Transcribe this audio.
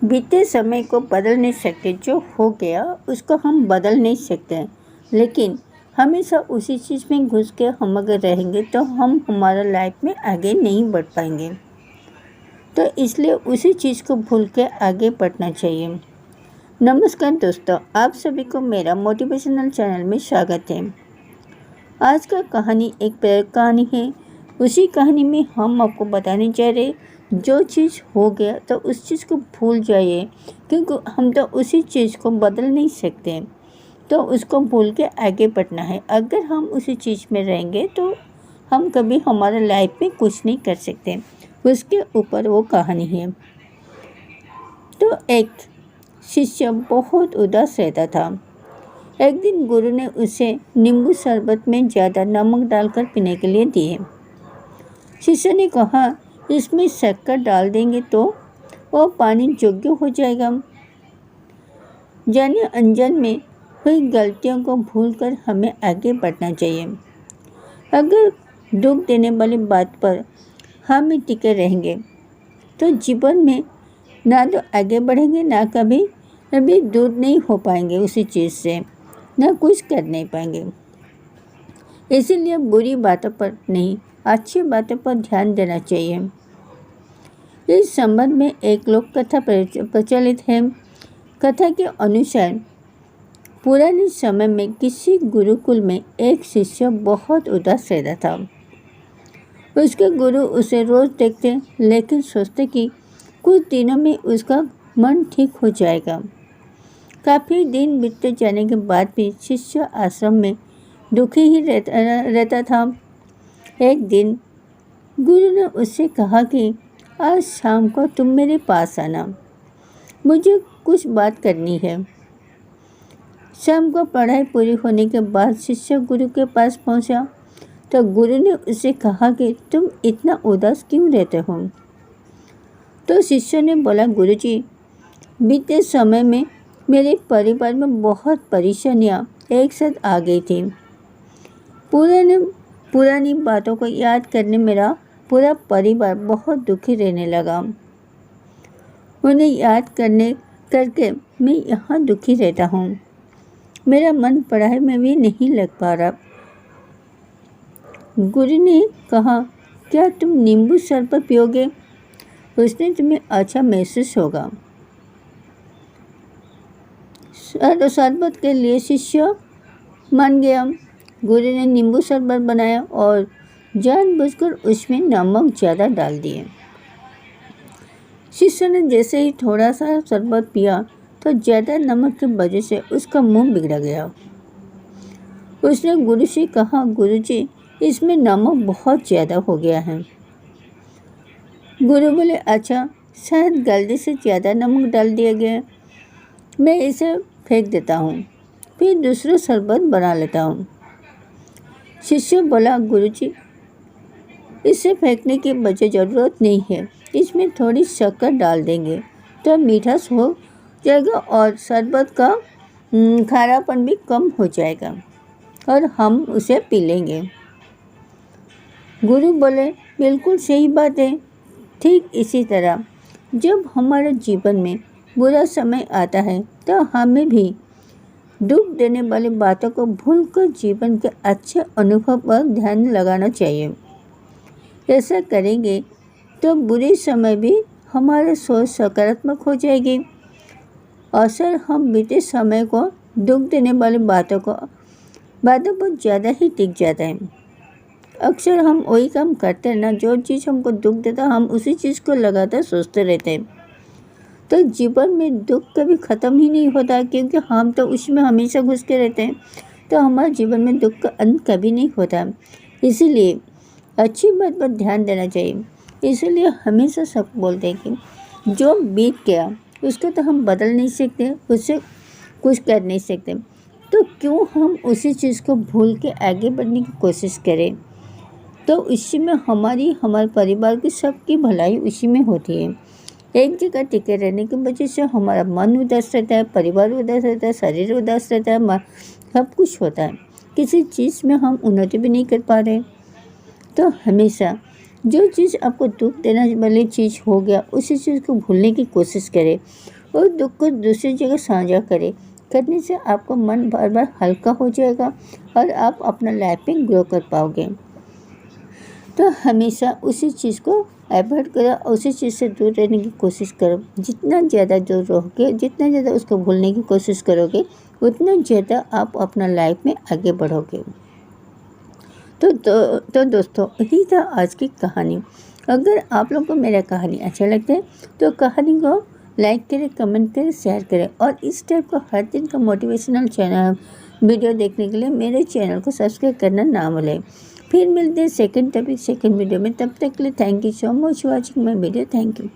बीते समय को बदल नहीं सकते, जो हो गया उसको हम बदल नहीं सकते, लेकिन हमेशा उसी चीज़ में घुस के हम अगर रहेंगे तो हम हमारा लाइफ में आगे नहीं बढ़ पाएंगे। तो इसलिए उसी चीज़ को भूल के आगे बढ़ना चाहिए। नमस्कार दोस्तों, आप सभी को मेरा मोटिवेशनल चैनल में स्वागत है। आज का कहानी एक प्रेरक कहानी है। उसी कहानी में हम आपको बताने जा रहे, जो चीज़ हो गया तो उस चीज़ को भूल जाइए, क्योंकि हम तो उसी चीज़ को बदल नहीं सकते, तो उसको भूल के आगे बढ़ना है। अगर हम उसी चीज़ में रहेंगे तो हम कभी हमारे लाइफ में कुछ नहीं कर सकते। उसके ऊपर वो कहानी है। तो एक शिष्य बहुत उदास रहता था। एक दिन गुरु ने उसे नींबू शरबत में ज़्यादा नमक डालकर पीने के लिए दिए। शिष्य ने कहा, इसमें शक्कर डाल देंगे तो वो पानी योग्य हो जाएगा। जाने अनजान में हुई गलतियों को भूलकर हमें आगे बढ़ना चाहिए। अगर दुख देने वाली बात पर हम ही टिके रहेंगे तो जीवन में ना तो आगे बढ़ेंगे, ना कभी दूर नहीं हो पाएंगे उसी चीज़ से, ना कुछ कर नहीं पाएंगे। इसीलिए बुरी बातों पर नहीं, अच्छी बातों पर ध्यान देना चाहिए। इस संबंध में एक लोक कथा प्रचलित है। कथा के अनुसार पुराने समय में किसी गुरुकुल में एक शिष्य बहुत उदास रहता था। उसके गुरु उसे रोज देखते, लेकिन सोचते कि कुछ दिनों में उसका मन ठीक हो जाएगा। काफ़ी दिन बीतते जाने के बाद भी शिष्य आश्रम में दुखी ही रहता था। एक दिन गुरु ने उससे कहा कि आज शाम को तुम मेरे पास आना, मुझे कुछ बात करनी है। शाम को पढ़ाई पूरी होने के बाद शिष्य गुरु के पास पहुंचा तो गुरु ने उससे कहा कि तुम इतना उदास क्यों रहते हो। तो शिष्य ने बोला, गुरुजी, बीते समय में मेरे परिवार में बहुत परेशानियां एक साथ आ गई थी। पुरानी बातों को याद करने मेरा पूरा परिवार बहुत दुखी रहने लगा। उन्हें याद करके मैं यहाँ दुखी रहता हूँ। मेरा मन पढ़ाई में भी नहीं लग पा रहा। गुरु ने कहा, क्या तुम नींबू शरबत पियोगे? उसने तुम्हें अच्छा महसूस होगा। शरबत के लिए शिष्य मान गया। गुरु ने नींबू शरबत बनाया और जानबूझकर उसमें नमक ज़्यादा डाल दिए। शिष्य ने जैसे ही थोड़ा सा शरबत पिया तो ज़्यादा नमक की वजह से उसका मुंह बिगड़ गया। उसने गुरु से कहा, गुरुजी, इसमें नमक बहुत ज़्यादा हो गया है। गुरु बोले, अच्छा, शायद गलती से ज़्यादा नमक डाल दिया गया, मैं इसे फेंक देता हूँ, फिर दूसरा शरबत बना लेता हूँ। शिष्य बोला, गुरुजी, इसे फेंकने की वजह ज़रूरत नहीं है, इसमें थोड़ी शक्कर डाल देंगे तो मीठास हो जाएगा और शरबत का खारापन भी कम हो जाएगा और हम उसे पी लेंगे। गुरु बोले, बिल्कुल सही बात है। ठीक इसी तरह जब हमारे जीवन में बुरा समय आता है तो हमें भी दुख देने वाली बातों को भूलकर जीवन के अच्छे अनुभव पर ध्यान लगाना चाहिए। ऐसा करेंगे तो बुरे समय भी हमारे सोच सकारात्मक हो जाएगी। अक्सर हम बीते समय को दुख देने वाली बातों पर ज़्यादा ही टिक जाता है। अक्सर हम वही काम करते हैं ना, जो चीज़ हमको दुख देता हम उसी चीज़ को लगातार सोचते रहते हैं। तो जीवन में दुख कभी ख़त्म ही नहीं होता, क्योंकि हम तो उसमें हमेशा घुस के रहते हैं। तो हमारे जीवन में दुख का अंत कभी नहीं होता। इसीलिए अच्छी बात पर ध्यान देना चाहिए। इसीलिए हमेशा सब बोलते हैं कि जो बीत गया उसको तो हम बदल नहीं सकते, उससे कुछ कर नहीं सकते, तो क्यों हम उसी चीज़ को भूल के आगे बढ़ने की कोशिश करें। तो इसी में हमारे परिवार की सबकी भलाई उसी में होती है। एक जगह टिके रहने की वजह से हमारा मन उदास रहता है, परिवार उदास रहता है, शरीर उदास रहता है, सब कुछ होता है। किसी चीज़ में हम उन्नति भी नहीं कर पा रहे। तो हमेशा जो चीज़ आपको दुख देना वाली चीज़ हो गया, उसी चीज़ को भूलने की कोशिश करें और दुख को दूसरी जगह साझा करें। करने से आपका मन बार बार हल्का हो जाएगा और आप अपना लाइफ में ग्रो कर पाओगे। तो हमेशा उसी चीज़ को अवॉइड करो, उसी चीज़ से दूर रहने की कोशिश करो। जितना ज़्यादा दूर रहोगे, जितना ज़्यादा उसको भूलने की कोशिश करोगे, उतना ज़्यादा आप अपना लाइफ में आगे बढ़ोगे। तो दोस्तों, यही था आज की कहानी। अगर आप लोग को मेरा कहानी अच्छा लगता है तो कहानी को लाइक करें, कमेंट करें, शेयर करें और इस टाइप का हर दिन का मोटिवेशनल चैनल वीडियो देखने के लिए मेरे चैनल को सब्सक्राइब करना ना भूलें। फिर मिलते हैं सेकंड वीडियो में। तब तक के लिए thank you so much watching my video. Thank you.